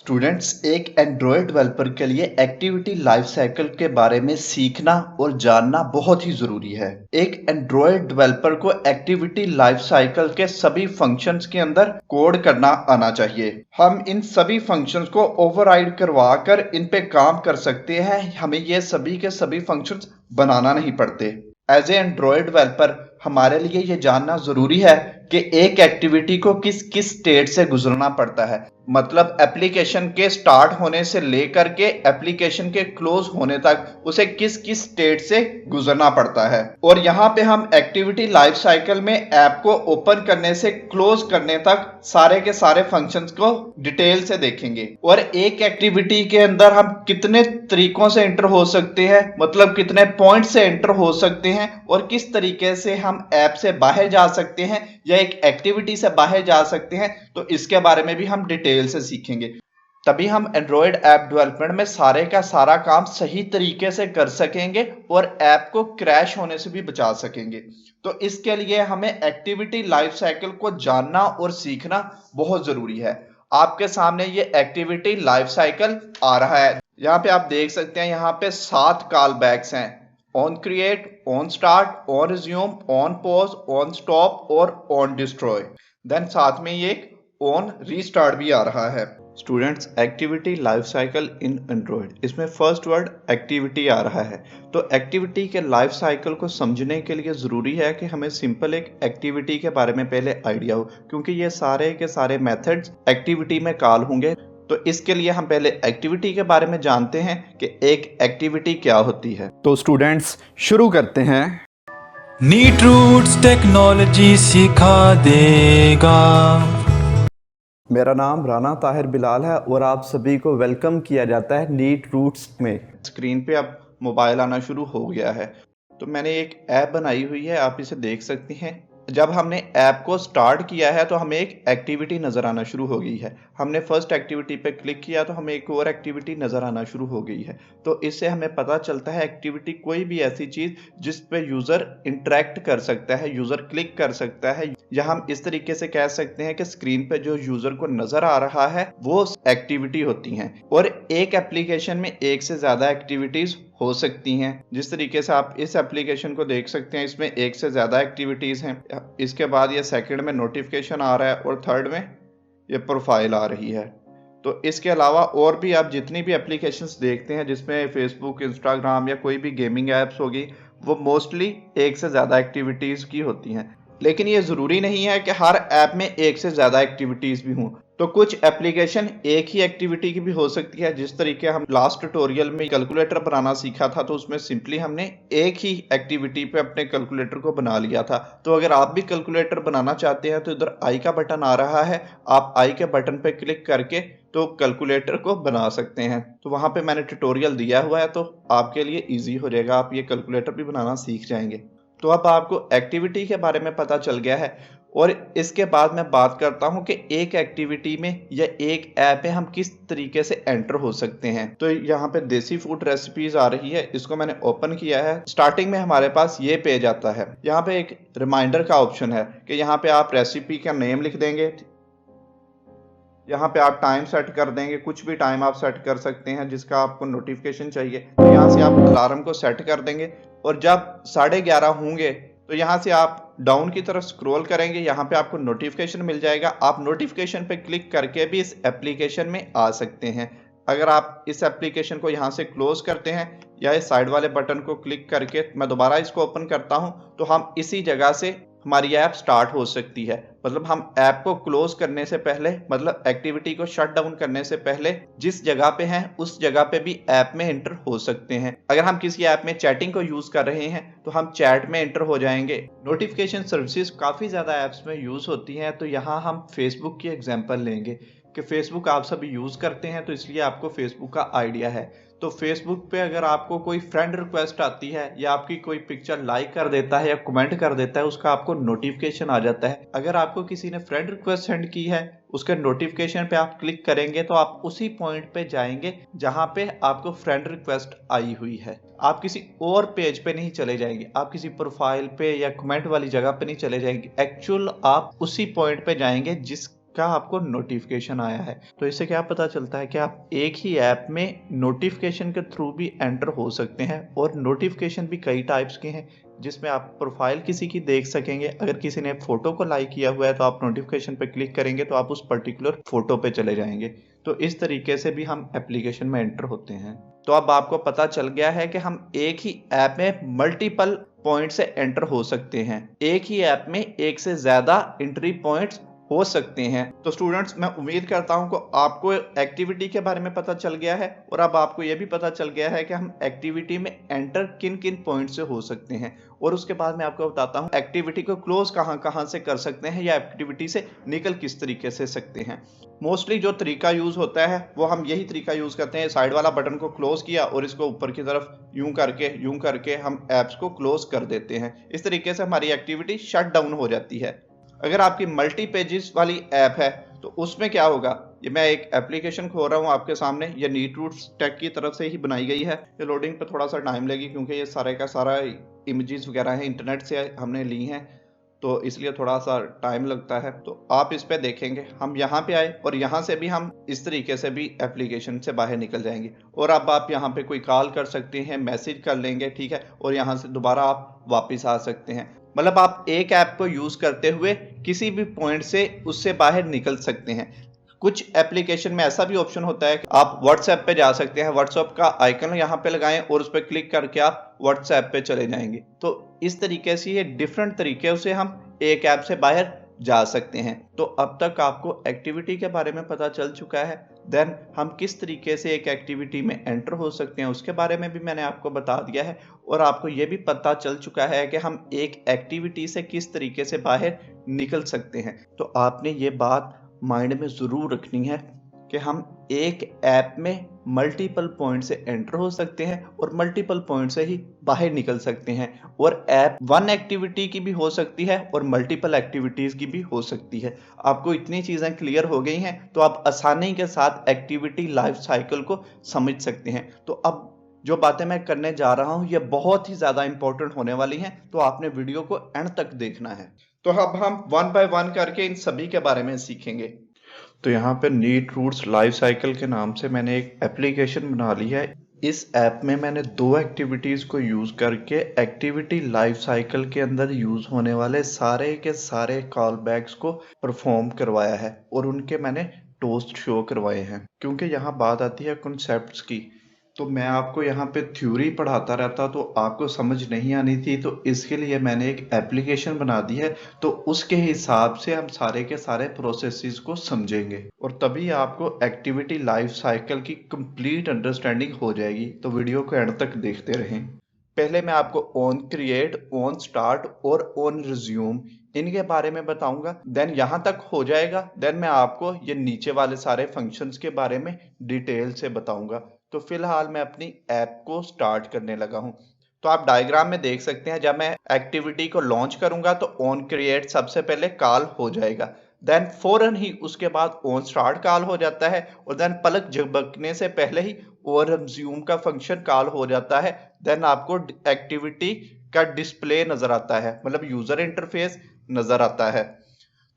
Students, एक Android developer के लिए एक्टिविटी लाइफ साइकिल के बारे में सीखना और जानना बहुत ही ज़रूरी है। एक एंड्रॉयड डेवलपर को एक्टिविटी लाइफ साइकिल के सभी फंक्शंस के अंदर कोड करना आना चाहिए। हम इन सभी फंक्शंस को ओवरराइड करवा कर इन पे काम कर सकते हैं। हमें ये सभी के सभी फंक्शंस बनाना नहीं पड़ते। एज ए एंड्रॉयड डेवलपर हमारे लिए ये जानना ज़रूरी है कि एक एक्टिविटी को किस किस स्टेट से गुजरना पड़ता है। मतलब एप्लीकेशन के स्टार्ट होने से लेकर के एप्लीकेशन के क्लोज होने तक उसे किस किस स्टेट से गुजरना पड़ता है। और यहाँ पे हम एक्टिविटी लाइफ साइकिल में ऐप को ओपन करने से क्लोज करने तक सारे के सारे फंक्शंस को डिटेल से देखेंगे। और एक एक्टिविटी के अंदर हम कितने तरीकों से एंटर हो सकते हैं, मतलब कितने पॉइंट से एंटर हो सकते हैं और किस तरीके से हम ऐप से बाहर जा सकते हैं या एक एक्टिविटी से बाहर जा सकते हैं, तो इसके बारे में भी हम डिटेल से सीखेंगे। तभी हम एंड्रॉयड ऐप डेवलपमेंट में सारे का सारा काम सही तरीके से कर सकेंगे और ऐप को क्रैश होने से भी बचा सकेंगे। तो इसके लिए हमें एक्टिविटी लाइफ साइकिल को जानना और सीखना बहुत जरूरी है। आपके सामने ये एक्टिविटी लाइफ साइकिल आ रहा है। यहाँ पे आप देख सकते हैं, यहाँ पे 7 कॉल बैक्स हैं। On create, on start, on resume, on pause, on stop और ऑन डिस्ट्रॉय। देन साथ में ये एक ऑन रीस्टार्ट भी आ रहा है। Students, activity life cycle in Android, इसमें फर्स्ट वर्ड एक्टिविटी आ रहा है। तो एक्टिविटी के लाइफ साइकिल को समझने के लिए ज़रूरी है कि हमें सिंपल एक एक्टिविटी के बारे में पहले आइडिया हो, क्योंकि ये सारे के सारे मेथड्स एक्टिविटी में कॉल होंगे। तो इसके लिए हम पहले एक्टिविटी के बारे में जानते हैं कि एक एक्टिविटी क्या होती है। तो स्टूडेंट्स शुरू करते हैं। नीट रूट्स टेक्नोलॉजी सिखा देगा। मेरा नाम राना ताहिर बिलाल है और आप सभी को वेलकम किया जाता है नीट रूट्स में। स्क्रीन पे अब मोबाइल आना शुरू हो गया है। तो मैंने एक ऐप बनाई हुई है, आप इसे देख सकती हैं। जब हमने ऐप को स्टार्ट किया है तो हमें एक एक्टिविटी नज़र आना शुरू हो गई है। हमने फर्स्ट एक्टिविटी पे क्लिक किया तो हमें एक और एक्टिविटी नज़र आना शुरू हो गई है। तो इससे हमें पता चलता है एक्टिविटी कोई भी ऐसी चीज़ जिस पे यूज़र इंटरेक्ट कर सकता है, यूज़र क्लिक कर सकता है, या हम इस तरीके से कह सकते हैं कि स्क्रीन पे जो यूज़र को नज़र आ रहा है वो एक्टिविटी होती हैं। और एक एप्लीकेशन में एक से ज़्यादा एक्टिविटीज़ हो सकती हैं। जिस तरीके से आप इस एप्लीकेशन को देख सकते हैं, इसमें एक से ज़्यादा एक्टिविटीज़ हैं। इसके बाद ये सेकंड में नोटिफिकेशन आ रहा है और थर्ड में ये प्रोफाइल आ रही है। तो इसके अलावा और भी आप जितनी भी एप्लीकेशंस देखते हैं जिसमें फेसबुक, इंस्टाग्राम या कोई भी गेमिंग ऐप्स होगी, वो मोस्टली एक से ज़्यादा एक्टिविटीज़ की होती हैं। लेकिन ये ज़रूरी नहीं है कि हर ऐप में एक से ज़्यादा एक्टिविटीज़ भी हों। तो कुछ एप्लीकेशन एक ही एक्टिविटी की भी हो सकती है। जिस तरीके हम लास्ट ट्यूटोरियल में कैलकुलेटर बनाना सीखा था, तो उसमें सिंपली हमने एक ही एक्टिविटी पे अपने कैलकुलेटर को बना लिया था। तो अगर आप भी कैलकुलेटर बनाना चाहते हैं तो इधर आई का बटन आ रहा है, आप आई के बटन पे क्लिक करके तो कैलकुलेटर को बना सकते हैं। तो वहाँ पे मैंने ट्यूटोरियल दिया हुआ है, तो आपके लिए ईजी हो जाएगा, आप ये कैलकुलेटर भी बनाना सीख जाएंगे। तो अब आपको एक्टिविटी के बारे में पता चल गया है। और इसके बाद मैं बात करता हूं कि एक एक्टिविटी में या एक ऐप में हम किस तरीके से एंटर हो सकते हैं। तो यहाँ पे देसी फूड रेसिपीज आ रही है, इसको मैंने ओपन किया है। स्टार्टिंग में हमारे पास ये पेज आता है। यहाँ पे एक रिमाइंडर का ऑप्शन है कि यहाँ पे आप रेसिपी का नेम लिख देंगे। यहाँ पे आप टाइम सेट कर देंगे, कुछ भी टाइम आप सेट कर सकते हैं जिसका आपको नोटिफिकेशन चाहिए। तो यहाँ से आप अलार्म को सेट कर देंगे और जब 11:30 होंगे तो यहाँ से आप डाउन की तरफ स्क्रॉल करेंगे, यहाँ पे आपको नोटिफिकेशन मिल जाएगा। आप नोटिफिकेशन पे क्लिक करके भी इस एप्लीकेशन में आ सकते हैं। अगर आप इस एप्लीकेशन को यहाँ से क्लोज करते हैं या इस साइड वाले बटन को क्लिक करके मैं दोबारा इसको ओपन करता हूँ, तो हम इसी जगह से हमारी ऐप स्टार्ट हो सकती है। मतलब हम ऐप को क्लोज करने से पहले, मतलब एक्टिविटी को शट डाउन करने से पहले जिस जगह पे हैं उस जगह पे भी ऐप में एंटर हो सकते हैं। अगर हम किसी ऐप में चैटिंग को यूज कर रहे हैं तो हम चैट में एंटर हो जाएंगे। नोटिफिकेशन सर्विसेज काफ़ी ज़्यादा ऐप्स में यूज़ होती हैं। तो यहाँ हम फेसबुक की एग्जाम्पल लेंगे कि फेसबुक आप सभी यूज़ करते हैं, तो इसलिए आपको फेसबुक का आइडिया है। तो फेसबुक पे अगर आपको कोई फ्रेंड रिक्वेस्ट आती है या आपकी कोई पिक्चर लाइक कर देता है या कमेंट कर देता है, उसका आपको नोटिफिकेशन आ जाता है। अगर आपको किसी ने फ्रेंड रिक्वेस्ट सेंड की है, उसके नोटिफिकेशन पे आप क्लिक करेंगे तो आप उसी पॉइंट पे जाएंगे जहां पे आपको फ्रेंड रिक्वेस्ट आई हुई है। आप किसी और पेज पे नहीं चले जाएंगे, आप किसी प्रोफाइल पे या कमेंट वाली जगह पे नहीं चले जाएंगे। एक्चुअल आप उसी पॉइंट पे जाएंगे जिस का आपको नोटिफिकेशन आया है। तो इससे क्या पता चलता है कि आप एक ही ऐप में नोटिफिकेशन के थ्रू भी एंटर हो सकते हैं। और नोटिफिकेशन भी कई टाइप्स के हैं, जिसमें आप प्रोफाइल किसी की देख सकेंगे। अगर किसी ने फोटो को लाइक किया हुआ है तो आप नोटिफिकेशन पे क्लिक करेंगे तो आप उस पर्टिकुलर फोटो पे चले जाएंगे। तो इस तरीके से भी हम एप्लीकेशन में एंटर होते हैं। तो अब आपको पता चल गया है कि हम एक ही ऐप में मल्टीपल पॉइंट से एंटर हो सकते हैं। एक ही ऐप में एक से ज्यादा एंट्री पॉइंट्स हो सकते हैं। तो स्टूडेंट्स, मैं उम्मीद करता हूं कि आपको एक्टिविटी के बारे में पता चल गया है और अब आपको यह भी पता चल गया है कि हम एक्टिविटी में एंटर किन किन पॉइंट से हो सकते हैं। और उसके बाद मैं आपको बताता हूं एक्टिविटी को क्लोज कहां से कर सकते हैं या एक्टिविटी से निकल किस तरीके से सकते हैं। मोस्टली जो तरीका यूज होता है वो हम यही तरीका यूज करते हैं, साइड वाला बटन को क्लोज किया और इसको ऊपर की तरफ यूं करके हम ऐप्स को क्लोज कर देते हैं। इस तरीके से हमारी एक्टिविटी शट डाउन हो जाती है। अगर आपकी मल्टी पेजेस वाली ऐप है तो उसमें क्या होगा, ये मैं एक एप्लीकेशन खोल रहा हूँ आपके सामने, ये नीट रूट्स टेक की तरफ से ही बनाई गई है। ये लोडिंग पे थोड़ा सा टाइम लगेगी क्योंकि ये सारे का सारा इमेजेस वगैरह है इंटरनेट से हमने ली हैं, तो इसलिए थोड़ा सा टाइम लगता है। तो आप इस पे देखेंगे, हम यहाँ पे आए और यहाँ से भी हम इस तरीके से भी एप्लीकेशन से बाहर निकल जाएंगे। और अब आप यहाँ पे कोई कॉल कर सकते हैं, मैसेज कर लेंगे, ठीक है, और यहाँ से दोबारा आप वापस आ सकते हैं। मतलब आप एक ऐप को यूज करते हुए किसी भी पॉइंट से उससे बाहर निकल सकते हैं। कुछ एप्लीकेशन में ऐसा भी ऑप्शन होता है कि आप व्हाट्सएप पे जा सकते हैं, व्हाट्सएप का आइकन यहाँ पे लगाएं और उस पर क्लिक करके आप व्हाट्सएप पे चले जाएंगे। तो इस तरीके से ये डिफरेंट तरीके से हम एक ऐप से बाहर जा सकते हैं। तो अब तक आपको एक्टिविटी के बारे में पता चल चुका है। देन हम किस तरीके से एक एक्टिविटी में एंटर हो सकते हैं उसके बारे में भी मैंने आपको बता दिया है। और आपको ये भी पता चल चुका है कि हम एक एक्टिविटी से किस तरीके से बाहर निकल सकते हैं। तो आपने ये बात माइंड में ज़रूर रखनी है कि हम एक ऐप में मल्टीपल पॉइंट से एंटर हो सकते हैं और मल्टीपल पॉइंट से ही बाहर निकल सकते हैं। और ऐप वन एक्टिविटी की भी हो सकती है और मल्टीपल एक्टिविटीज़ की भी हो सकती है। आपको इतनी चीज़ें क्लियर हो गई हैं तो आप आसानी के साथ एक्टिविटी लाइफ साइकिल को समझ सकते हैं। तो अब जो बातें मैं करने जा रहा हूँ ये बहुत ही ज़्यादा इंपॉर्टेंट होने वाली हैं, तो आपने वीडियो को एंड तक देखना है। तो अब हम वन बाय वन करके इन सभी के बारे में सीखेंगे। तो यहाँ पे नीट रूट्स लाइफ साइकिल के नाम से मैंने एक एप्लीकेशन बना ली है। इस ऐप में मैंने 2 एक्टिविटीज़ को यूज़ करके एक्टिविटी लाइफ साइकिल के अंदर यूज़ होने वाले सारे के सारे कॉल बैक्स को परफॉर्म करवाया है और उनके मैंने टोस्ट शो करवाए हैं। क्योंकि यहाँ बात आती है कॉन्सेप्ट्स की, तो मैं आपको यहाँ पे थ्योरी पढ़ाता रहता तो आपको समझ नहीं आनी थी, तो इसके लिए मैंने एक एप्लीकेशन बना दी है। तो उसके हिसाब से हम सारे के सारे प्रोसेसेस को समझेंगे और तभी आपको एक्टिविटी लाइफ साइकिल की कंप्लीट अंडरस्टैंडिंग हो जाएगी। तो वीडियो को एंड तक देखते रहें। पहले मैं आपको ऑन क्रिएट, ऑन स्टार्ट और ऑन रिज्यूम इनके बारे में बताऊंगा। देन यहाँ तक हो जाएगा। देन मैं आपको ये नीचे वाले सारे फंक्शंस के बारे में डिटेल से बताऊंगा। तो फिलहाल मैं अपनी ऐप को स्टार्ट करने लगा हूं। तो आप डायग्राम में देख सकते हैं, जब मैं एक्टिविटी को लॉन्च करूंगा तो ऑन क्रिएट सबसे पहले कॉल हो जाएगा। देन फौरन ही उसके बाद ऑन स्टार्ट कॉल हो जाता है और देन पलक झपकने से पहले ही ऑन रिज्यूम का फंक्शन कॉल हो जाता है। देन आपको एक्टिविटी का डिस्प्ले नजर आता है, मतलब यूजर इंटरफेस नजर आता है।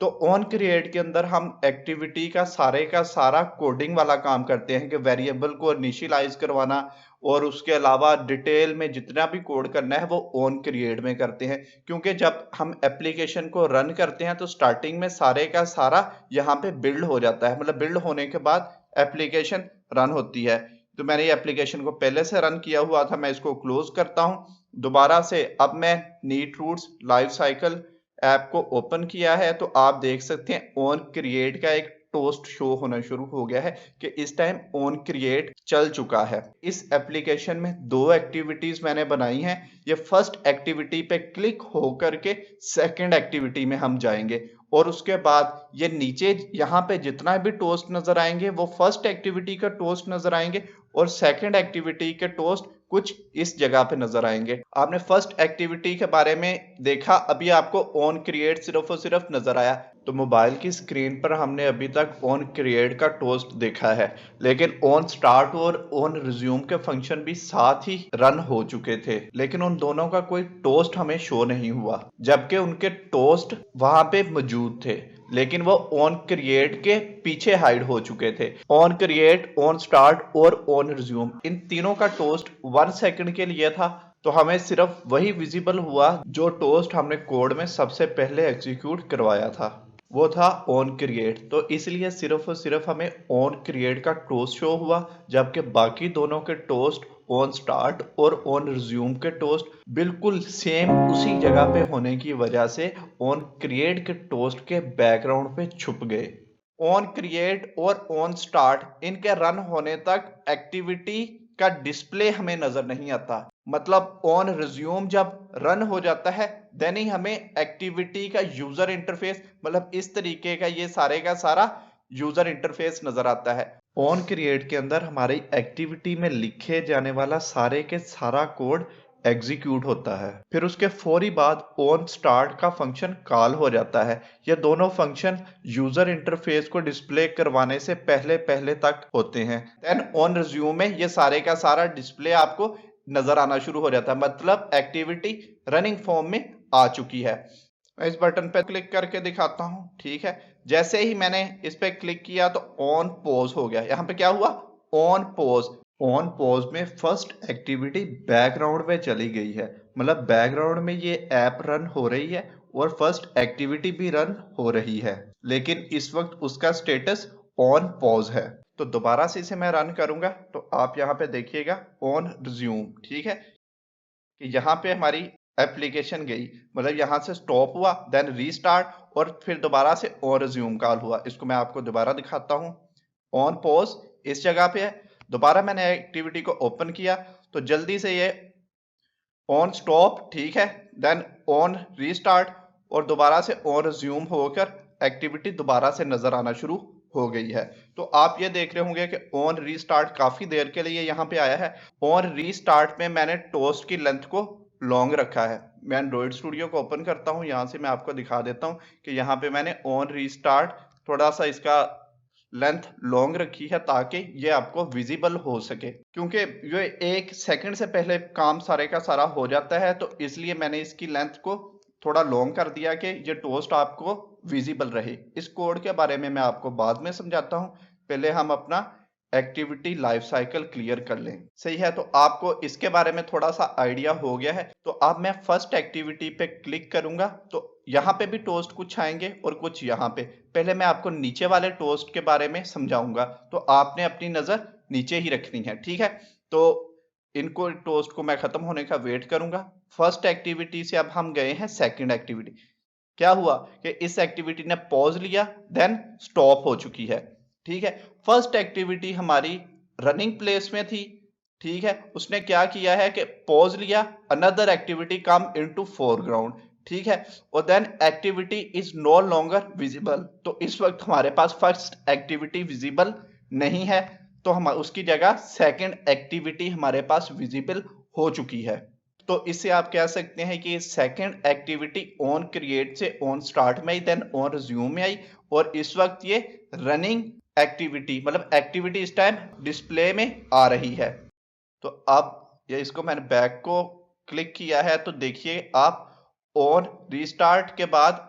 तो ऑन क्रिएट के अंदर हम एक्टिविटी का सारा कोडिंग वाला काम करते हैं कि वेरिएबल को इनिशियलाइज करवाना और उसके अलावा डिटेल में जितना भी कोड करना है वो ऑन क्रिएट में करते हैं। क्योंकि जब हम एप्लीकेशन को रन करते हैं तो स्टार्टिंग में सारे का सारा यहाँ पे बिल्ड हो जाता है, मतलब बिल्ड होने के बाद एप्लीकेशन रन होती है। तो मैंने ये एप्लीकेशन को पहले से रन किया हुआ था, मैं इसको क्लोज करता हूँ दोबारा से। अब मैं neat roots life cycle app को ओपन किया है तो आप देख सकते हैं ऑन क्रिएट का एक टोस्ट शो होना शुरू हो गया है कि इस टाइम ऑन क्रिएट चल चुका है। इस एप्लीकेशन में 2 एक्टिविटीज मैंने बनाई हैं। ये फर्स्ट एक्टिविटी पे क्लिक होकर के सेकंड एक्टिविटी में हम जाएंगे और उसके बाद ये नीचे यहाँ पे जितना भी टोस्ट नजर आएंगे वो फर्स्ट एक्टिविटी का टोस्ट नजर आएंगे और सेकंड एक्टिविटी के टोस्ट कुछ इस जगह पे नजर आएंगे। आपने फर्स्ट एक्टिविटी के बारे में देखा, अभी आपको ऑन क्रिएट सिर्फ और सिर्फ नजर आया। तो मोबाइल की स्क्रीन पर हमने अभी तक ऑन क्रिएट का टोस्ट देखा है, लेकिन ऑन स्टार्ट और ऑन रिज्यूम के फंक्शन भी साथ ही रन हो चुके थे, लेकिन उन दोनों का कोई टोस्ट हमें शो नहीं हुआ, जबकि उनके टोस्ट वहां पे मौजूद थे, लेकिन वो ऑन क्रिएट के पीछे हाइड हो चुके थे। ऑन क्रिएट, ऑन स्टार्ट और ऑन रिज्यूम, इन तीनों का टोस्ट 1 सेकंड के लिए था, तो हमें सिर्फ वही विजिबल हुआ जो टोस्ट हमने कोड में सबसे पहले एग्जीक्यूट करवाया था, वो था ऑन क्रिएट। तो इसलिए सिर्फ और सिर्फ हमें ऑन क्रिएट का टोस्ट शो हुआ, जबकि बाकी दोनों के टोस्ट ऑन स्टार्ट और ऑन रिज्यूम के टोस्ट बिल्कुल सेम उसी जगह पे होने की वजह से ऑन क्रिएट के टोस्ट के बैकग्राउंड पे छुप गए। ऑन क्रिएट और ऑन स्टार्ट इनके रन होने तक एक्टिविटी का डिस्प्ले हमें नजर नहीं आता, मतलब ऑन रिज्यूम जब रन हो जाता है देन ही हमें एक्टिविटी का यूजर इंटरफेस, मतलब इस तरीके का ये सारे का सारा यूजर इंटरफेस नजर आता है। ऑन क्रिएट के अंदर हमारी एक्टिविटी में लिखे जाने वाला सारे के सारा कोड एग्जीक्यूट होता है, फिर उसके फौरी बाद ऑन स्टार्ट का फंक्शन कॉल हो जाता है। ये दोनों फंक्शन यूजर इंटरफेस को डिस्प्ले करवाने से पहले पहले तक होते हैं। देन ऑन रिज्यूम में ये सारे का सारा डिस्प्ले आपको नजर आना शुरू हो जाता है, मतलब एक्टिविटी रनिंग फॉर्म में आ चुकी है। मैं इस बटन पे क्लिक करके दिखाता हूं, ठीक है। जैसे ही मैंने इस पे क्लिक किया तो ऑन पॉज हो गया। यहाँ पे क्या हुआ? On pause. ऑन पॉज में फर्स्ट एक्टिविटी बैकग्राउंड में चली गई है, मतलब बैकग्राउंड में ये ऐप रन हो रही है और फर्स्ट एक्टिविटी भी रन हो रही है, लेकिन इस वक्त उसका स्टेटस ऑन पॉज है। तो दोबारा से इसे मैं रन करूंगा तो आप यहाँ पे देखिएगा ऑन रिज्यूम, ठीक है, कि यहाँ पे हमारी एप्लीकेशन गई, मतलब यहाँ से स्टॉप हुआ, देन रीस्टार्ट और फिर दोबारा से ऑन रिज्यूम कॉल हुआ। इसको मैं आपको दोबारा दिखाता हूँ। ऑन पॉज इस जगह पे है, दोबारा मैंने एक्टिविटी को ओपन किया तो जल्दी से ये ऑन स्टॉप, ठीक है, देन ऑन रीस्टार्ट और दोबारा से ऑन रिज्यूम होकर एक्टिविटी दोबारा से नजर आना शुरू हो गई है। तो आप ये देख रहे होंगे कि ऑन रीस्टार्ट काफी देर के लिए यहाँ पे आया है। ऑन रीस्टार्ट में मैंने टोस्ट की लेंथ को लॉन्ग रखा है। मैं एंड्रॉइड स्टूडियो को ओपन करता हूँ, यहाँ से मैं आपको दिखा देता हूँ कि यहाँ पे मैंने ऑन रीस्टार्ट थोड़ा सा इसका लेंथ लॉन्ग रखी है ताकि ये आपको विजिबल हो सके, क्योंकि ये 1 सेकंड से पहले काम सारे का सारा हो जाता है, तो इसलिए मैंने इसकी लेंथ को थोड़ा लॉन्ग कर दिया कि ये टोस्ट आपको विजिबल रहे। इस कोड के बारे में मैं आपको बाद में समझाता हूँ, पहले हम अपना एक्टिविटी लाइफ साइकिल क्लियर कर लें। सही है, तो आपको इसके बारे में थोड़ा सा आइडिया हो गया है। तो अब मैं फर्स्ट एक्टिविटी पे क्लिक करूंगा तो यहाँ पे भी टोस्ट कुछ आएंगे और कुछ यहाँ पे। पहले मैं आपको नीचे वाले टोस्ट के बारे में समझाऊंगा, तो आपने अपनी नजर नीचे ही रखनी है, ठीक है। तो इनको टोस्ट को मैं खत्म होने का वेट करूंगा। फर्स्ट एक्टिविटी से अब हम गए हैं सेकेंड एक्टिविटी। क्या हुआ कि इस एक्टिविटी ने पॉज लिया, देन स्टॉप हो चुकी है, ठीक है। फर्स्ट एक्टिविटी हमारी रनिंग प्लेस में थी, ठीक है, उसने क्या किया है कि पॉज लिया, another activity come into foreground, ठीक है, और then activity is no longer visible. तो इस वक्त हमारे पास फर्स्ट एक्टिविटी विजिबल नहीं है, तो हम उसकी जगह सेकंड एक्टिविटी हमारे पास विजिबल हो चुकी है। तो इससे आप कह सकते हैं कि सेकंड एक्टिविटी ऑन क्रिएट से ऑन स्टार्ट में आई, देन ऑन रिज्यूम में आई, और इस वक्त ये रनिंग एक्टिविटी, मतलब एक्टिविटी इस टाइम डिस्प्ले में आ रही है। तो अब ये इसको मैंने बैक को क्लिक किया है तो देखिए आप ऑन रीस्टार्ट के बाद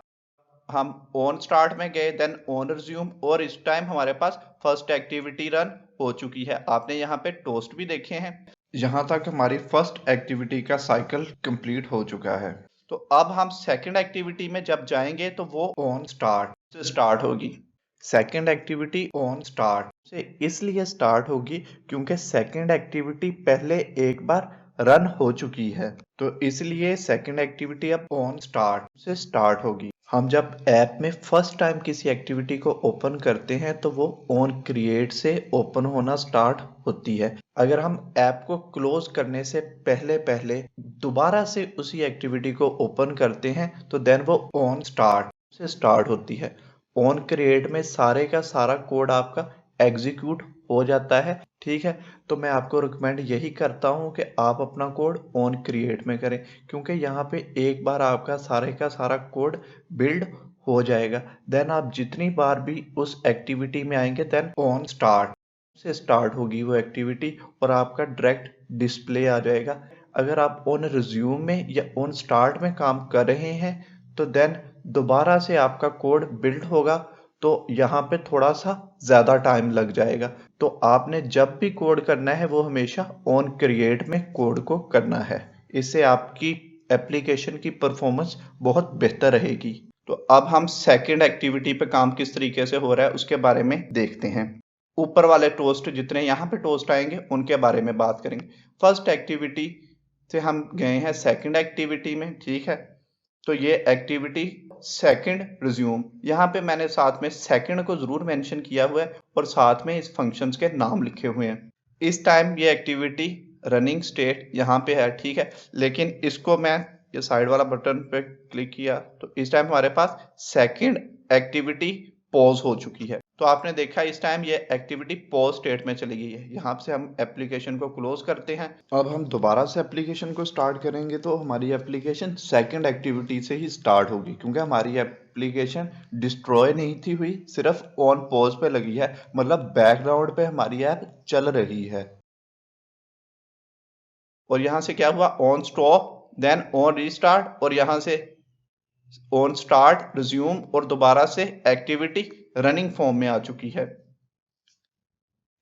हम ऑन स्टार्ट में गए, देन ऑन रिज्यूम, और इस टाइम हमारे पास फर्स्ट एक्टिविटी रन हो चुकी है। आपने यहाँ पे टोस्ट भी देखे हैं। यहाँ तक हमारी फर्स्ट एक्टिविटी का साइकिल कंप्लीट हो चुका है। तो अब हम सेकंड एक्टिविटी में जब जाएंगे तो वो ऑन स्टार्ट से स्टार्ट होगी। सेकंड एक्टिविटी ऑन स्टार्ट से इसलिए स्टार्ट होगी क्योंकि सेकंड एक्टिविटी पहले एक बार रन हो चुकी है, तो इसलिए सेकंड एक्टिविटी अब ऑन स्टार्ट से स्टार्ट होगी। हम जब ऐप में फर्स्ट टाइम किसी एक्टिविटी को ओपन करते हैं तो वो ऑन क्रिएट से ओपन होना स्टार्ट होती है। अगर हम ऐप को क्लोज करने से पहले पहले दोबारा से उसी एक्टिविटी को ओपन करते हैं तो देन वो ऑन स्टार्ट से स्टार्ट होती है। ऑन क्रिएट में सारे का सारा कोड आपका एग्जीक्यूट हो जाता है, ठीक है। तो मैं आपको रिकमेंड यही करता हूं कि आप अपना कोड ऑन क्रिएट में करें, क्योंकि यहाँ पे एक बार आपका सारे का सारा कोड बिल्ड हो जाएगा। देन आप जितनी बार भी उस एक्टिविटी में आएंगे देन ऑन स्टार्ट से स्टार्ट होगी वो एक्टिविटी और आपका डायरेक्ट डिस्प्ले आ जाएगा। अगर आप ऑन रिज्यूम में या ऑन स्टार्ट में काम कर रहे हैं तो देन दोबारा से आपका कोड बिल्ड होगा, तो यहाँ पे थोड़ा सा ज़्यादा टाइम लग जाएगा। तो आपने जब भी कोड करना है वो हमेशा ऑन क्रिएट में कोड को करना है। इससे आपकी एप्लीकेशन की परफॉर्मेंस बहुत बेहतर रहेगी। तो अब हम सेकंड एक्टिविटी पे काम किस तरीके से हो रहा है उसके बारे में देखते हैं। ऊपर वाले टोस्ट जितने यहाँ पे टोस्ट आएंगे उनके बारे में बात करेंगे। फर्स्ट एक्टिविटी से हम गए हैं सेकंड एक्टिविटी में, ठीक है। तो ये एक्टिविटी सेकंड रिज्यूम, यहाँ पे मैंने साथ में सेकंड को जरूर मेंशन किया हुआ है और साथ में इस फंक्शंस के नाम लिखे हुए हैं। इस टाइम ये एक्टिविटी रनिंग स्टेट यहाँ पे है, ठीक है। लेकिन इसको मैं ये साइड वाला बटन पे क्लिक किया तो इस टाइम हमारे पास सेकंड एक्टिविटी पॉज हो चुकी है। तो आपने देखा इस टाइम ये एक्टिविटी पॉज स्टेट में चली गई है। यहाँ से हम एप्लीकेशन को क्लोज करते हैं। अब हम दोबारा से एप्लीकेशन को स्टार्ट करेंगे तो हमारी एप्लीकेशन सेकंड एक्टिविटी से ही स्टार्ट होगी, क्योंकि हमारी एप्लीकेशन डिस्ट्रॉय नहीं थी हुई, सिर्फ ऑन पॉज पे लगी है, मतलब बैकग्राउंड पे हमारी ऐप चल रही है। और यहाँ से क्या हुआ, on stop then on restart और यहाँ से ऑन स्टार्ट रिज्यूम और दोबारा से एक्टिविटी रनिंग फॉर्म में आ चुकी है,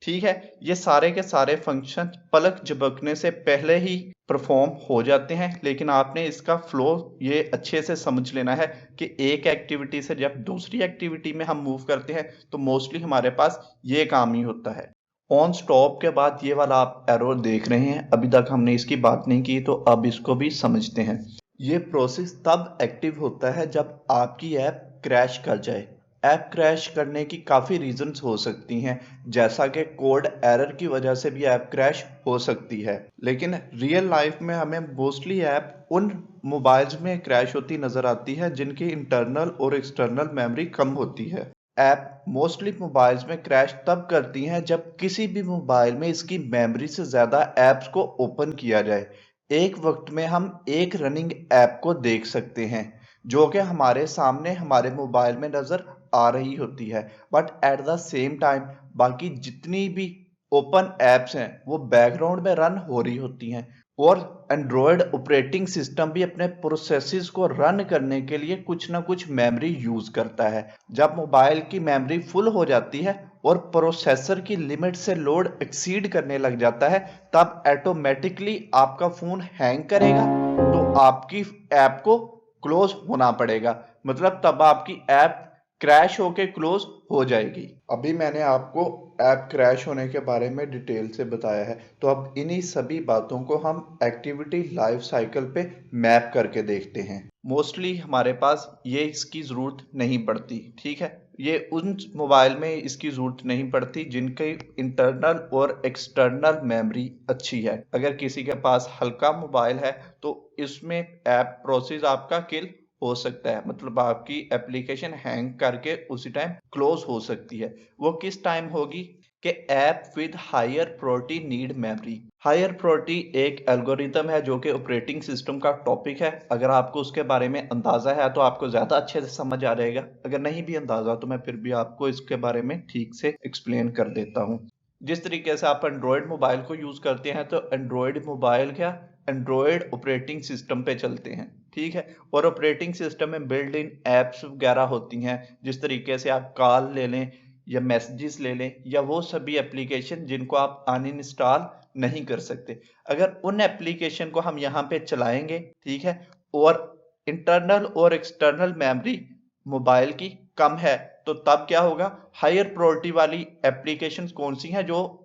ठीक है। ये सारे के सारे फंक्शन पलक झपकने से पहले ही परफॉर्म हो जाते हैं, लेकिन आपने इसका फ्लो ये अच्छे से समझ लेना है कि एक एक्टिविटी से जब दूसरी एक्टिविटी में हम मूव करते हैं तो मोस्टली हमारे पास ये काम ही होता है। ऑन स्टॉप के बाद ये वाला आप एरो देख रहे हैं, अभी तक हमने इसकी बात नहीं की, तो अब इसको भी समझते हैं। ये प्रोसेस तब एक्टिव होता है जब आपकी ऐप क्रैश कर जाए। ऐप क्रैश करने की काफ़ी रीजंस हो सकती हैं, जैसा कि कोड एरर की वजह से भी ऐप क्रैश हो सकती है। लेकिन रियल लाइफ में हमें मोस्टली ऐप उन मोबाइल्स में क्रैश होती नज़र आती है जिनकी इंटरनल और एक्सटर्नल मेमोरी कम होती है। ऐप मोस्टली मोबाइल्स में क्रैश तब करती हैं जब किसी भी मोबाइल में इसकी मेमोरी से ज़्यादा ऐप्स को ओपन किया जाए। एक वक्त में हम एक रनिंग ऐप को देख सकते हैं जो कि हमारे सामने हमारे मोबाइल में नज़र आ रही होती है, but at the same time बाकी जितनी भी ओपन ऐप्स हैं वो बैकग्राउंड में रन हो रही होती हैं। और एंड्रॉयड ऑपरेटिंग सिस्टम भी अपने प्रोसेसेस को रन करने के लिए कुछ ना कुछ मेमोरी यूज करता है। जब मोबाइल की मेमोरी फुल हो जाती है और प्रोसेसर की लिमिट से लोड एक्सीड करने लग जाता है तब ऑटोमेटिकली आपका फोन हैंग करेगा, तो आपकी ऐप को क्लोज होना पड़ेगा, मतलब तब आपकी ऐप क्रैश होके क्लोज हो जाएगी। अभी मैंने आपको ऐप क्रैश होने के बारे में डिटेल से बताया है, तो अब इन्हीं सभी बातों को हम एक्टिविटी लाइफ साइकिल पे मैप करके देखते हैं। मोस्टली हमारे पास ये इसकी ज़रूरत नहीं पड़ती, ठीक है। ये उन मोबाइल में इसकी ज़रूरत नहीं पड़ती जिनके इंटरनल और एक्सटर्नल मेमोरी अच्छी है। अगर किसी के पास हल्का मोबाइल है तो इसमें ऐप प्रोसेस आपका किल हो सकता है, मतलब आपकी एप्लीकेशन हैंग करके उसी टाइम क्लोज हो सकती है। वो किस टाइम होगी कि app with higher priority need memory. Higher priority एक एल्गोरिथम है जो कि ऑपरेटिंग सिस्टम का टॉपिक है। अगर आपको उसके बारे में अंदाजा है तो आपको ज्यादा अच्छे से समझ आ जाएगा, अगर नहीं भी अंदाजा तो मैं फिर भी आपको इसके बारे में ठीक से एक्सप्लेन कर देता हूँ। जिस तरीके से आप एंड्रॉयड मोबाइल को यूज करते हैं तो एंड्रॉयड मोबाइल क्या एंड्रॉयड ऑपरेटिंग सिस्टम पे चलते हैं, ठीक है। और ऑपरेटिंग सिस्टम में बिल्ड इन एप्स वगैरह होती हैं, जिस तरीके से आप कॉल ले लें या मैसेजेस ले लें या वो सभी एप्लीकेशन जिनको आप अनइंस्टॉल नहीं कर सकते। अगर उन एप्लीकेशन को हम यहाँ पे चलाएंगे, ठीक है, और इंटरनल और एक्सटर्नल मेमोरी मोबाइल की कम है तो तब क्या होगा, हायर प्रायोरिटी वाली एप्लीकेशंस कौन सी हैं जो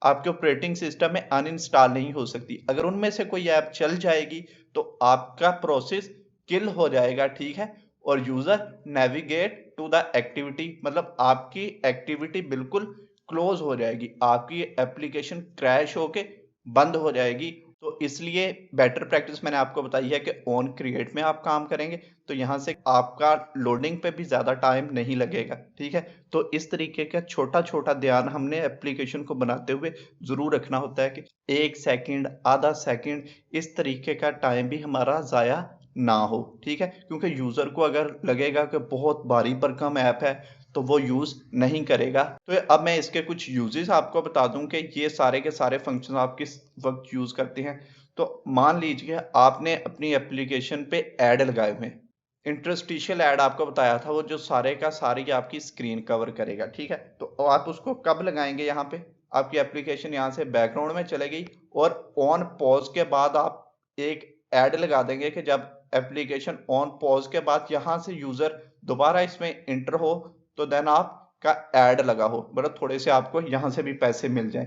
आपके ऑपरेटिंग सिस्टम में अनइंस्टॉल नहीं हो सकती। अगर उनमें से कोई ऐप चल जाएगी तो आपका प्रोसेस किल हो जाएगा, ठीक है, और user navigate to the activity, मतलब आपकी एक्टिविटी बिल्कुल क्लोज हो जाएगी, आपकी एप्लीकेशन क्रैश होके बंद हो जाएगी। तो इसलिए बेटर प्रैक्टिस मैंने आपको बताई है कि ऑन क्रिएट में आप काम करेंगे तो यहाँ से आपका लोडिंग पे भी ज़्यादा टाइम नहीं लगेगा, ठीक है। तो इस तरीके का छोटा छोटा ध्यान हमने एप्लीकेशन को बनाते हुए ज़रूर रखना होता है कि 1 सेकंड आधा सेकंड इस तरीके का टाइम भी हमारा ज़ाया ना हो, ठीक है, क्योंकि यूज़र को अगर लगेगा कि बहुत भारी भरकम ऐप है तो वो यूज़ नहीं करेगा। तो अब मैं इसके कुछ यूजेस आपको बता दूं कि ये सारे के सारे फंक्शन आप किस वक्त यूज़ करते हैं। तो मान लीजिए आपने अपनी एप्लीकेशन पे ऐड लगाए हुए हैं, इंटरस्टिशियल ऐड आपको बताया था, वो जो सारे का सारी आपकी स्क्रीन कवर करेगा, ठीक है। तो आप उसको कब लगाएंगे? यहाँ पे आपकी एप्लीकेशन यहाँ से बैकग्राउंड में चले गई और ऑन पॉज के बाद आप एक ऐड लगा देंगे कि जब एप्लीकेशन ऑन पॉज के बाद यहाँ से यूजर दोबारा इसमें इंटर हो तो देन आपका ऐड लगा हो, मतलब थोड़े से आपको यहाँ से भी पैसे मिल जाएं।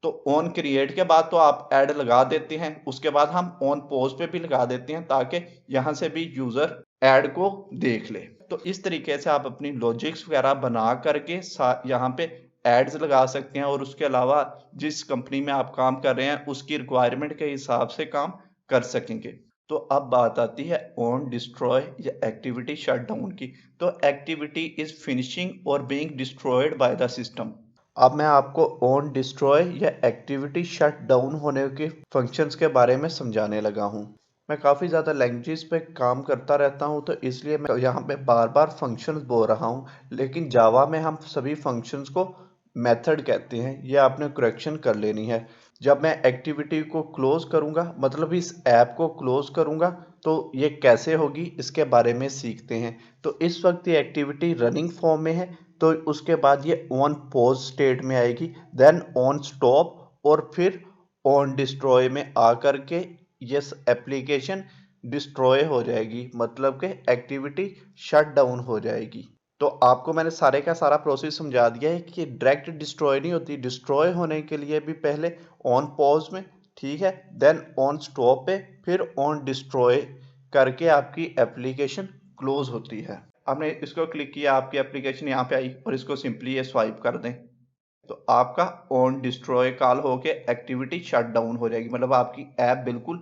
तो ऑन क्रिएट के बाद तो आप ऐड लगा देते हैं, उसके बाद हम ऑन पॉज पे भी लगा देते हैं ताकि यहाँ से भी यूजर ऐड को देख ले। तो इस तरीके से आप अपनी लॉजिक्स वगैरह बना करके यहाँ पे एड्स लगा सकते हैं और उसके अलावा जिस कंपनी में आप काम कर रहे हैं उसकी रिक्वायरमेंट के हिसाब से काम कर सकेंगे। तो अब बात आती है ऑन डिस्ट्रॉय या एक्टिविटी शट डाउन की। तो एक्टिविटी इज फिनिशिंग और being destroyed by the system. अब मैं आपको ऑन डिस्ट्रॉय या एक्टिविटी शट डाउन होने के फंक्शंस के बारे में समझाने लगा हूँ। मैं काफ़ी ज़्यादा लैंग्वेजेस पे काम करता रहता हूँ तो इसलिए मैं यहाँ पे बार बार फंक्शंस बोल रहा हूँ, लेकिन जावा में हम सभी फंक्शंस को मेथड कहते हैं, ये आपने करेक्शन कर लेनी है। जब मैं एक्टिविटी को क्लोज करूँगा, मतलब इस ऐप को क्लोज करूँगा, तो ये कैसे होगी इसके बारे में सीखते हैं। तो इस वक्त ये एक्टिविटी रनिंग फॉर्म में है, तो उसके बाद ये ऑन पॉज स्टेट में आएगी, देन ऑन स्टॉप और फिर ऑन डिस्ट्रॉय में आकर के ये एप्लीकेशन डिस्ट्रॉय हो जाएगी, मतलब कि एक्टिविटी शट डाउन हो जाएगी। तो आपको मैंने सारे का सारा प्रोसेस समझा दिया है कि डायरेक्ट डिस्ट्रॉय नहीं होती, डिस्ट्रॉय होने के लिए भी पहले ऑन पॉज में, ठीक है, देन ऑन स्टॉप पे, फिर ऑन डिस्ट्रॉय करके आपकी एप्लीकेशन क्लोज होती है। आपने इसको क्लिक किया, आपकी एप्लीकेशन यहाँ पे आई और इसको सिंपली ये स्वाइप कर दें तो आपका ऑन डिस्ट्रॉय कॉल होके एक्टिविटी शट डाउन हो जाएगी, मतलब आपकी ऐप बिल्कुल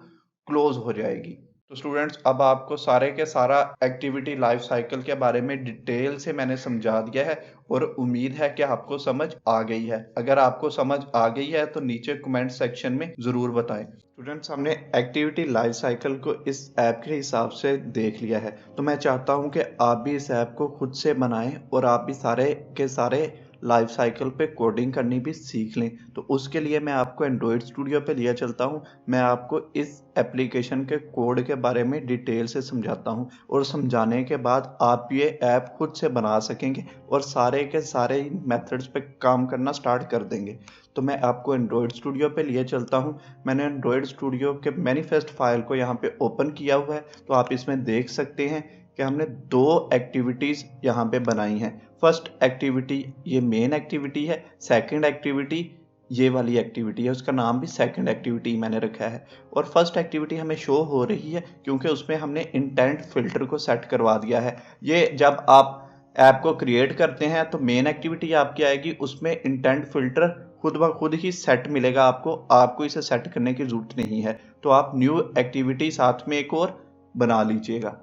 क्लोज हो जाएगी। तो स्टूडेंट्स, अब आपको सारे के सारा एक्टिविटी लाइफ साइकिल के बारे में डिटेल से मैंने समझा दिया है और उम्मीद है कि आपको समझ आ गई है। अगर आपको समझ आ गई है तो नीचे कमेंट सेक्शन में ज़रूर बताएं। स्टूडेंट्स, हमने एक्टिविटी लाइफ साइकिल को इस ऐप के हिसाब से देख लिया है, तो मैं चाहता हूं कि आप भी इस ऐप को खुद से बनाएं और आप भी सारे के सारे लाइफ साइकिल पे कोडिंग करनी भी सीख लें। तो उसके लिए मैं आपको एंड्रॉयड स्टूडियो पे लिया चलता हूँ। मैं आपको इस एप्लीकेशन के कोड के बारे में डिटेल से समझाता हूँ और समझाने के बाद आप ये ऐप खुद से बना सकेंगे और सारे के सारे मेथड्स पे काम करना स्टार्ट कर देंगे। तो मैं आपको एंड्रॉयड स्टूडियो पे लिए चलता हूँ। मैंने एंड्रॉयड स्टूडियो के मैनिफेस्ट फाइल को यहाँ पे ओपन किया हुआ है, तो आप इसमें देख सकते हैं कि हमने 2 एक्टिविटीज़ यहाँ पे बनाई हैं। फर्स्ट एक्टिविटी ये मेन एक्टिविटी है, सेकंड एक्टिविटी ये वाली एक्टिविटी है, उसका नाम भी सेकंड एक्टिविटी मैंने रखा है। और फर्स्ट एक्टिविटी हमें शो हो रही है क्योंकि उसमें हमने इंटेंट फिल्टर को सेट करवा दिया है। ये जब आप ऐप को क्रिएट करते हैं तो मेन एक्टिविटी आपकी आएगी, उसमें इंटेंट फिल्टर खुद ब खुद ही सेट मिलेगा आपको इसे सेट करने की ज़रूरत नहीं है। तो आप न्यू एक्टिविटी साथ में एक और बना लीजिएगा।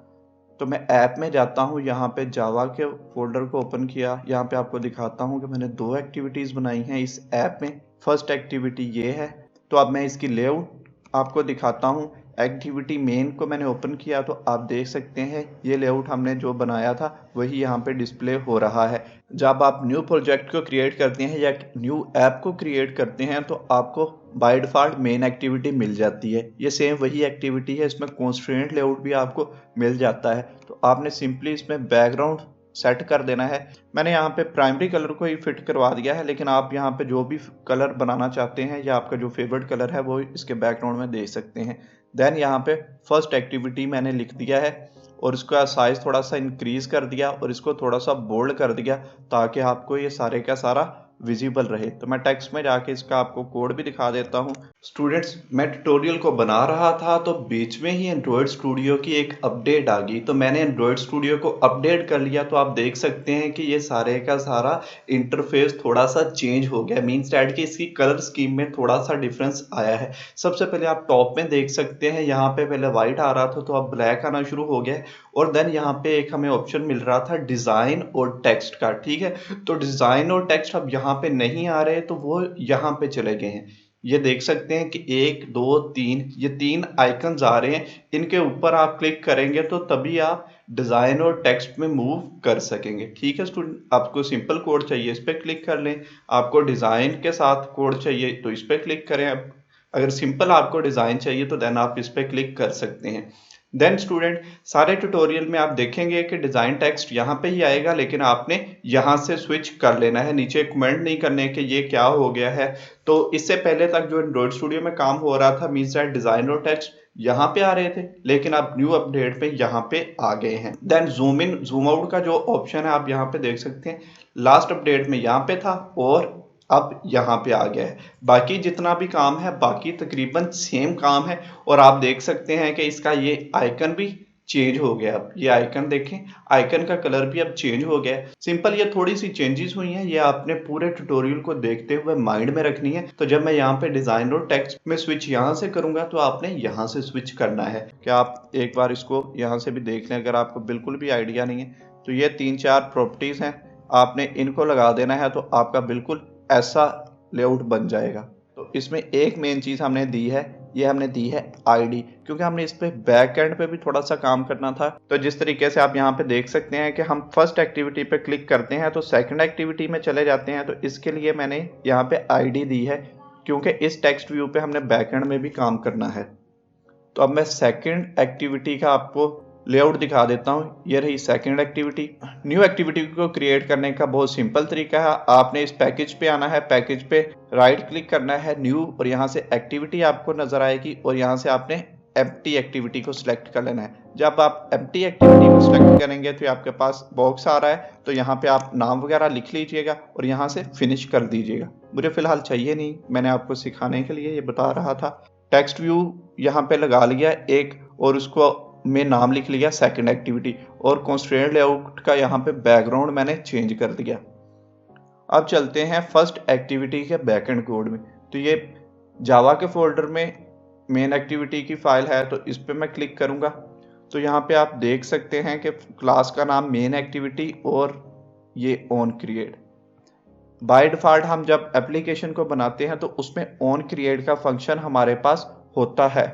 तो मैं ऐप में जाता हूँ, यहाँ पे जावा के फोल्डर को ओपन किया, यहाँ पे आपको दिखाता हूँ कि मैंने 2 एक्टिविटीज़ बनाई हैं इस ऐप में। फर्स्ट एक्टिविटी ये है, तो अब मैं इसकी लेआउट आपको दिखाता हूँ। एक्टिविटी मेन को मैंने ओपन किया तो आप देख सकते हैं ये लेआउट हमने जो बनाया था वही यहाँ पे डिस्प्ले हो रहा है। जब आप न्यू प्रोजेक्ट को क्रिएट करते हैं या न्यू ऐप को क्रिएट करते हैं तो आपको बाय डिफ़ॉल्ट मेन एक्टिविटी मिल जाती है। ये सेम वही एक्टिविटी है, इसमें कॉन्स्ट्रेंट लेआउट भी आपको मिल जाता है। तो आपने सिंपली इसमें बैकग्राउंड सेट कर देना है। मैंने यहाँ पे प्राइमरी कलर को ही फिट करवा दिया है, लेकिन आप यहाँ पे जो भी कलर बनाना चाहते हैं या आपका जो फेवरेट कलर है वो इसके बैकग्राउंड में दे सकते हैं। देन यहाँ पे फर्स्ट एक्टिविटी मैंने लिख दिया है और इसका साइज़ थोड़ा सा इंक्रीज कर दिया और इसको थोड़ा सा बोल्ड कर दिया ताकि आपको ये सारे का सारा विजिबल रहे। तो मैं टेक्स्ट में जाके इसका आपको कोड भी दिखा देता हूँ। स्टूडेंट्स, मैं ट्यूटोरियल को बना रहा था तो बीच में ही एंड्रॉयड स्टूडियो की एक अपडेट आ गई, तो मैंने एंड्रॉयड स्टूडियो को अपडेट कर लिया। तो आप देख सकते हैं कि ये सारे का सारा इंटरफेस थोड़ा सा चेंज हो गया, मीन्स डैट कि इसकी कलर स्कीम में थोड़ा सा डिफरेंस आया है। सबसे पहले आप टॉप में देख सकते हैं, यहाँ पे पहले वाइट आ रहा था तो अब ब्लैक आना शुरू हो गया और देन यहाँ पे एक हमें ऑप्शन मिल रहा था डिज़ाइन और टेक्स्ट का, ठीक है। तो डिज़ाइन और टेक्स्ट अब यहाँ पे नहीं आ रहे, तो वो यहाँ पे चले गए हैं। ये देख सकते हैं कि 1 2 3 ये 3 आइकन्स आ रहे हैं। इनके ऊपर आप क्लिक करेंगे तो तभी आप डिज़ाइन और टेक्स्ट में मूव कर सकेंगे। ठीक है स्टूडेंट, आपको सिंपल कोड चाहिए इस पर क्लिक कर लें, आपको डिज़ाइन के साथ कोड चाहिए तो इस पर क्लिक करें। अब अगर सिंपल आपको डिज़ाइन चाहिए तो देन आप इस पर क्लिक कर सकते हैं। देन स्टूडेंट, सारे ट्यूटोरियल में आप देखेंगे कि डिज़ाइन टेक्स्ट यहाँ पे ही आएगा, लेकिन आपने यहाँ से स्विच कर लेना है। नीचे कमेंट नहीं करने कि ये क्या हो गया है। तो इससे पहले तक जो एंड्रॉइड स्टूडियो में काम हो रहा था, मीन्स दैट डिज़ाइन और टेक्स्ट यहाँ पे आ रहे थे, लेकिन आप न्यू अपडेट पे यहाँ पे आ गए हैं। Then zoom in zoom out का जो ऑप्शन है आप यहाँ पे देख सकते हैं, लास्ट अपडेट में यहाँ पे था और अब यहाँ पे आ गया है। बाकी जितना भी काम है बाकी तकरीबन सेम काम है। और आप देख सकते हैं कि इसका ये आइकन भी चेंज हो गया। अब ये आइकन देखें, आइकन का कलर भी अब चेंज हो गया है। सिंपल ये थोड़ी सी चेंजेस हुई हैं, ये आपने पूरे ट्यूटोरियल को देखते हुए माइंड में रखनी है। तो जब मैं यहाँ पे डिजाइन और टेक्स्ट में स्विच यहाँ से करूंगा तो आपने यहाँ से स्विच करना है। क्या आप एक बार इसको यहाँ से भी देख लें, अगर आपको बिल्कुल भी आइडिया नहीं है तो ये 3-4 प्रॉपर्टीज हैं, आपने इनको लगा देना है तो आपका बिल्कुल ऐसा लेआउट बन जाएगा। तो इसमें एक मेन चीज़ हमने दी है, ये हमने दी है आईडी, क्योंकि हमने इस पे बैक एंड पे भी थोड़ा सा काम करना था। तो जिस तरीके से आप यहाँ पे देख सकते हैं कि हम फर्स्ट एक्टिविटी पे क्लिक करते हैं तो सेकंड एक्टिविटी में चले जाते हैं। तो इसके लिए मैंने यहाँ पे आईडी दी है, क्योंकि इस टेक्स्ट व्यू पे हमने बैक एंड में भी काम करना है। तो अब मैं सेकंड एक्टिविटी का आपको लेआउट दिखा देता हूँ। ये रही सेकंड एक्टिविटी। न्यू एक्टिविटी को क्रिएट करने का बहुत सिंपल तरीका है, आपने इस पैकेज पे आना है, पैकेज पे राइट क्लिक करना है, न्यू, और यहाँ से एक्टिविटी आपको नजर आएगी और यहाँ से आपने एम्प्टी एक्टिविटी को सिलेक्ट कर लेना है। जब आप एम्प्टी एक्टिविटी को सिलेक्ट करेंगे तो आपके पास बॉक्स आ रहा है, तो यहाँ पे आप नाम वगैरह लिख लीजिएगा और यहाँ से फिनिश कर दीजिएगा। मुझे फिलहाल चाहिए नहीं, मैंने आपको सिखाने के लिए ये बता रहा था। टेक्स्ट व्यू यहाँ पे लगा लिया एक और उसको में नाम लिख लिया सेकंड एक्टिविटी, और कंस्ट्रेंट लेआउट का यहाँ पे बैकग्राउंड मैंने चेंज कर दिया। अब चलते हैं फर्स्ट एक्टिविटी के बैकएंड कोड में। तो ये जावा के फोल्डर में मेन एक्टिविटी की फाइल है, तो इस पे मैं क्लिक करूंगा तो यहाँ पे आप देख सकते हैं कि क्लास का नाम मेन एक्टिविटी और ये ऑन क्रिएट। बाय डिफॉल्ट हम जब एप्लीकेशन को बनाते हैं तो उसमें ऑन क्रिएट का फंक्शन हमारे पास होता है,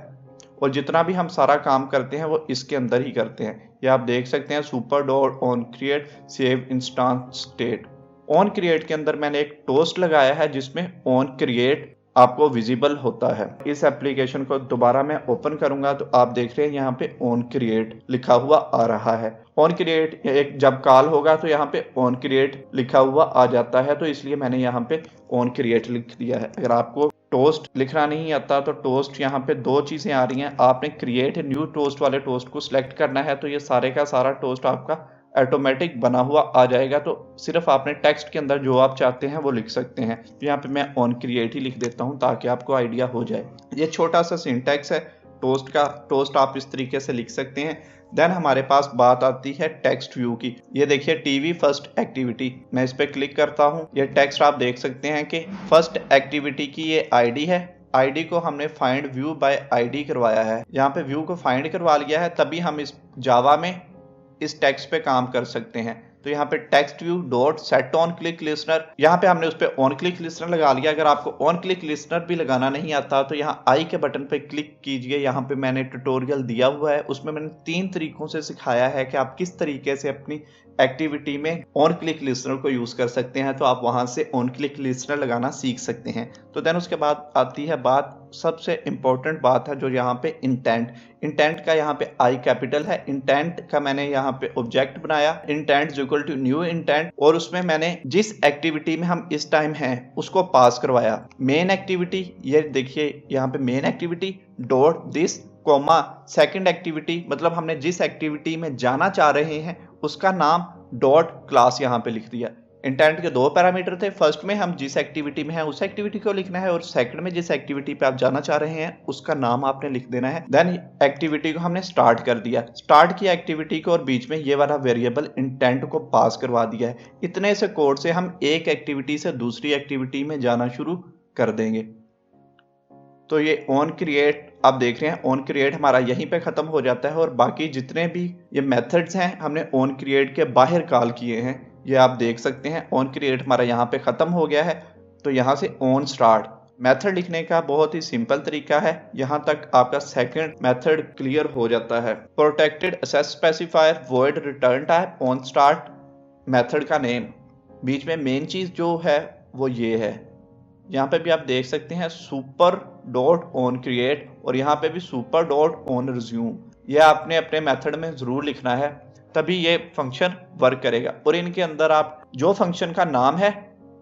और जितना भी हम सारा काम करते हैं वो इसके अंदर ही करते हैं। ये आप देख सकते हैं super dot on create save instance state. On create के अंदर मैंने एक टोस्ट लगाया है जिसमें ऑन क्रिएट आपको विजिबल होता है। इस एप्लीकेशन को दोबारा मैं ओपन करूंगा तो आप देख रहे हैं यहाँ पे ऑन क्रिएट लिखा हुआ आ रहा है। ऑन क्रिएट एक जब कॉल होगा तो यहाँ पे ऑन क्रिएट लिखा हुआ आ जाता है, तो इसलिए मैंने यहाँ पे ऑन क्रिएट लिख दिया है। अगर आपको टोस्ट लिखना नहीं आता तो टोस्ट यहाँ पे दो चीजें आ रही हैं, आपने क्रिएट न्यू टोस्ट वाले टोस्ट को सिलेक्ट करना है तो ये सारे का सारा टोस्ट आपका ऑटोमेटिक बना हुआ आ जाएगा। तो सिर्फ आपने टेक्स्ट के अंदर जो आप चाहते हैं वो लिख सकते हैं। तो यहाँ पे मैं ऑन क्रिएट ही लिख देता हूँ ताकि आपको आइडिया हो जाए। ये छोटा सा सिंटैक्स है टोस्ट का, टोस्ट आप इस तरीके से लिख सकते हैं। देन हमारे पास बात आती है टेक्स्ट व्यू की। ये देखिए टीवी फर्स्ट एक्टिविटी, मैं इस पर क्लिक करता हूँ। ये टेक्स्ट आप देख सकते हैं कि फर्स्ट एक्टिविटी की ये आईडी है, आईडी को हमने फाइंड व्यू बाय आईडी करवाया है। यहाँ पे व्यू को फाइंड करवा लिया है, तभी हम इस जावा में इस टेक्स्ट पे काम कर सकते हैं। तो यहाँ पे text view dot set on click listener, यहाँ पे हमने उस पे ऑन क्लिक लिसनर लगा लिया। अगर आपको ऑन क्लिक लिसनर भी लगाना नहीं आता तो यहाँ आई के बटन पे क्लिक कीजिए। यहाँ पे मैंने ट्यूटोरियल दिया हुआ है, उसमें मैंने 3 तरीकों से सिखाया है कि आप किस तरीके से अपनी एक्टिविटी में ऑन क्लिक लिसनर को यूज कर सकते हैं। तो आप वहां से ऑन क्लिक लिसनर लगाना सीख सकते हैं। तो देन उसके बाद आती है बात, सबसे इंपॉर्टेंट बात है जो यहाँ पे इंटेंट। इंटेंट का यहाँ पे आई कैपिटल है। इंटेंट का मैंने यहाँ पे ऑब्जेक्ट बनाया, intent equal to new intent, और उसमें मैंने जिस एक्टिविटी में हम इस टाइम हैं उसको पास करवाया मेन एक्टिविटी। ये देखिए यहाँ पे main activity dot this comma second activity, मतलब हमने जिस एक्टिविटी में जाना चाह रहे हैं उसका नाम डॉट क्लास यहाँ पे लिख दिया। इंटेंट के 2 पैरामीटर थे, फर्स्ट में हम जिस एक्टिविटी में है उस एक्टिविटी को लिखना है, और सेकंड में जिस एक्टिविटी पे आप जाना चाह रहे हैं उसका नाम आपने लिख देना है। देन एक्टिविटी को हमने स्टार्ट कर दिया, स्टार्ट किया एक्टिविटी को, और बीच में ये वाला वेरिएबल इंटेंट को पास करवा दिया है। इतने से कोड से हम एक एक्टिविटी से दूसरी एक्टिविटी में जाना शुरू कर देंगे। तो ये ऑन क्रिएट आप देख रहे हैं, ऑन क्रिएट हमारा यहीं पे खत्म हो जाता है, और बाकी जितने भी ये मेथड्स हैं हमने ऑन क्रिएट के बाहर कॉल किए हैं। ये आप देख सकते हैं ऑन क्रिएट हमारा यहाँ पे खत्म हो गया है। तो यहाँ से ऑन स्टार्ट, मेथड लिखने का बहुत ही सिंपल तरीका है, यहाँ तक आपका सेकंड मेथड क्लियर हो जाता है। Protected access specifier, void return type, on start, method का नेम। बीच में मेन चीज जो है वो ये है, यहाँ पे भी आप देख सकते हैं सुपर डॉट ऑन क्रिएट और यहाँ पे भी सुपर डॉट ऑन रिज्यूम। ये आपने अपने मेथड में जरूर लिखना है, तभी ये फंक्शन वर्क करेगा। और इनके अंदर आप जो फंक्शन का नाम है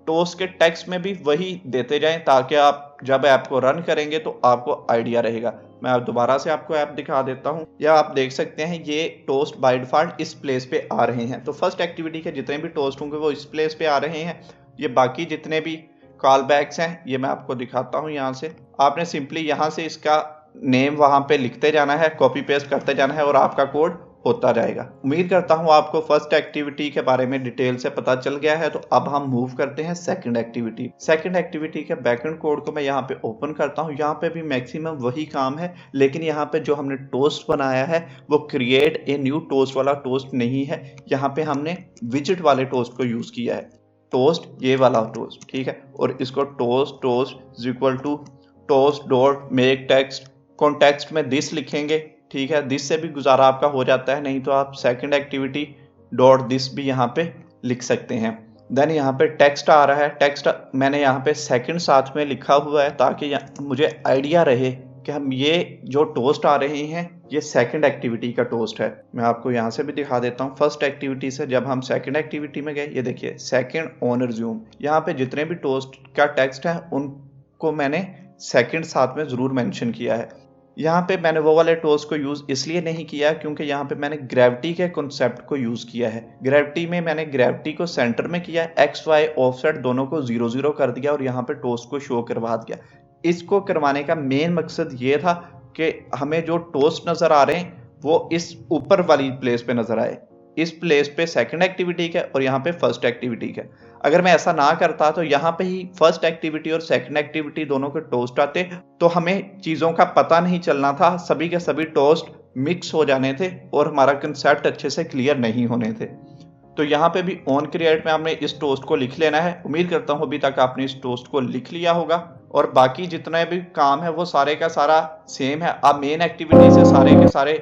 टोस्ट के टेक्स्ट में भी वही देते जाएं, ताकि आप जब ऐप को रन करेंगे तो आपको आइडिया रहेगा। मैं अब दोबारा से आपको ऐप दिखा देता हूं। या आप देख सकते हैं ये टोस्ट बाय डिफॉल्ट इस प्लेस पे आ रहे हैं। तो फर्स्ट एक्टिविटी के जितने भी टोस्ट होंगे वो इस प्लेस पे आ रहे हैं। ये बाकी जितने भी कॉल बैक्स हैं ये मैं आपको दिखाता हूँ। यहाँ से आपने सिंपली यहाँ से इसका नेम वहाँ पे लिखते जाना है, कॉपी पेस्ट करते जाना है और आपका कोड होता जाएगा। उम्मीद करता हूँ आपको फर्स्ट एक्टिविटी के बारे में डिटेल से पता चल गया है। तो अब हम मूव करते हैं सेकंड एक्टिविटी। सेकंड एक्टिविटी के बैकएंड कोड को मैं यहाँ पे ओपन करता हूँ। यहाँ पे भी मैक्सिमम वही काम है, लेकिन यहाँ पे जो हमने टोस्ट बनाया है वो क्रिएट ए न्यू टोस्ट वाला टोस्ट नहीं है। यहाँ पे हमने विजिट वाले टोस्ट को यूज किया है, टोस्ट ये वाला टोस्ट, ठीक है। और इसको toast is equal to toast dot make text, context में दिस लिखेंगे, ठीक है। दिस से भी गुजारा आपका हो जाता है, नहीं तो आप सेकंड एक्टिविटी डॉट दिस भी यहाँ पे लिख सकते हैं। देन यहाँ पे टेक्स्ट आ रहा है, टेक्स्ट मैंने यहाँ पे सेकंड साथ में लिखा हुआ है ताकि मुझे आइडिया रहे कि हम ये जो टोस्ट आ रहे हैं ये सेकंड एक्टिविटी का टोस्ट है। मैं आपको यहाँ से भी दिखा देता हूँ। फर्स्ट एक्टिविटी से जब हम सेकंड एक्टिविटी में गए, ये देखिए सेकंड ऑन रिज्यूम, यहाँ पे जितने भी टोस्ट का टेक्स्ट है उनको मैंने सेकंड साथ में जरूर मेंशन किया है। यहाँ पे मैंने वो वाले टोस्ट को यूज इसलिए नहीं किया क्योंकि यहाँ पे मैंने ग्रेविटी के कॉन्सेप्ट को यूज किया है। ग्रेविटी में मैंने ग्रेविटी को सेंटर में किया, एक्स वाई ऑफसेट दोनों को 0 0 कर दिया और यहाँ पे टोस्ट को शो करवा दिया। इसको करवाने का मेन मकसद ये था कि हमें जो टोस्ट नजर आ रहे हैं वो इस ऊपर वाली प्लेस पे नजर आए। इस प्लेस पे सेकंड एक्टिविटी का और यहाँ पे फर्स्ट एक्टिविटी का। अगर मैं ऐसा ना करता तो यहाँ पे ही फर्स्ट एक्टिविटी और सेकंड एक्टिविटी दोनों के टोस्ट आते तो हमें चीज़ों का पता नहीं चलना था, सभी के सभी टोस्ट मिक्स हो जाने थे और हमारा कंसेप्ट अच्छे से क्लियर नहीं होने थे। तो यहाँ पे भी ऑन क्रिएट में हमने इस टोस्ट को लिख लेना है। उम्मीद करता हूँ अभी तक आपने इस टोस्ट को लिख लिया होगा और बाकी जितने भी काम है वो सारे का सारा सेम है। आप मेन एक्टिविटी से सारे के सारे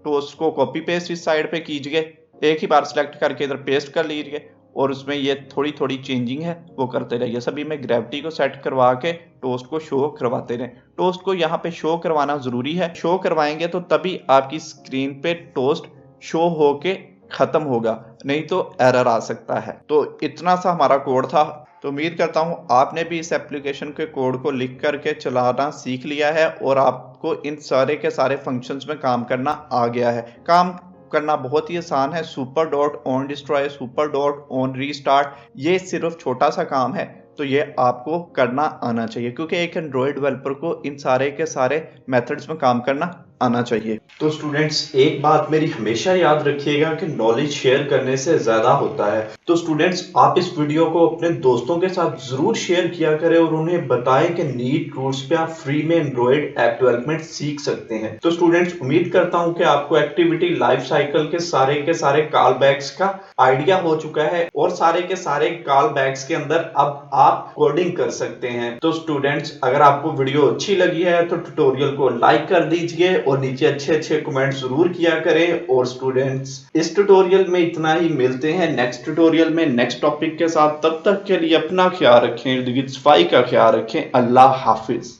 टोस्ट को कॉपी पेस्ट इस साइड पे कीजिए, एक ही बार सिलेक्ट करके इधर पेस्ट कर लीजिए और उसमें ये थोड़ी थोड़ी चेंजिंग है वो करते रहिए। सभी में ग्रेविटी को सेट करवा के टोस्ट को शो करवाते रहें। टोस्ट को यहाँ पे शो करवाना जरूरी है, शो करवाएंगे तो तभी आपकी स्क्रीन पे टोस्ट शो होके खत्म होगा, नहीं तो एरर आ सकता है। तो इतना सा हमारा कोड था। तो उम्मीद करता हूँ आपने भी इस एप्लीकेशन के कोड को लिख करके चलाना सीख लिया है और आपको इन सारे के सारे फंक्शंस में काम करना आ गया है। काम करना बहुत ही आसान है। Super dot on destroy, super dot on restart, ये सिर्फ छोटा सा काम है, तो ये आपको करना आना चाहिए क्योंकि एक एंड्रॉयड डेवलपर को इन सारे के सारे मेथड्स में काम करना आना चाहिए। तो स्टूडेंट्स एक बात मेरी हमेशा याद रखिएगा कि नॉलेज शेयर करने से ज्यादा होता है। तो स्टूडेंट्स आप इस वीडियो को अपने दोस्तों के साथ जरूर शेयर किया करें और उन्हें बताएं कि नीट रूट्स पे आप फ्री में एंड्रॉयड ऐप डेवलपमेंट सीख सकते हैं। तो स्टूडेंट्स उम्मीद करता हूं कि आपको एक्टिविटी लाइफ साइकिल के सारे कॉल बैक्स का आइडिया हो चुका है और सारे के सारे कॉल बैक्स के अंदर अब आप कोडिंग कर सकते हैं। तो स्टूडेंट्स अगर आपको वीडियो अच्छी लगी है तो ट्यूटोरियल को लाइक कर दीजिए और नीचे अच्छे कमेंट जरूर किया करें। और स्टूडेंट्स इस ट्यूटोरियल में इतना ही, मिलते हैं नेक्स्ट ट्यूटोरियल में नेक्स्ट टॉपिक के साथ। तब तक के लिए अपना ख्याल रखें, इर्द गिर्द सफाई का ख्याल रखें। अल्लाह हाफिज।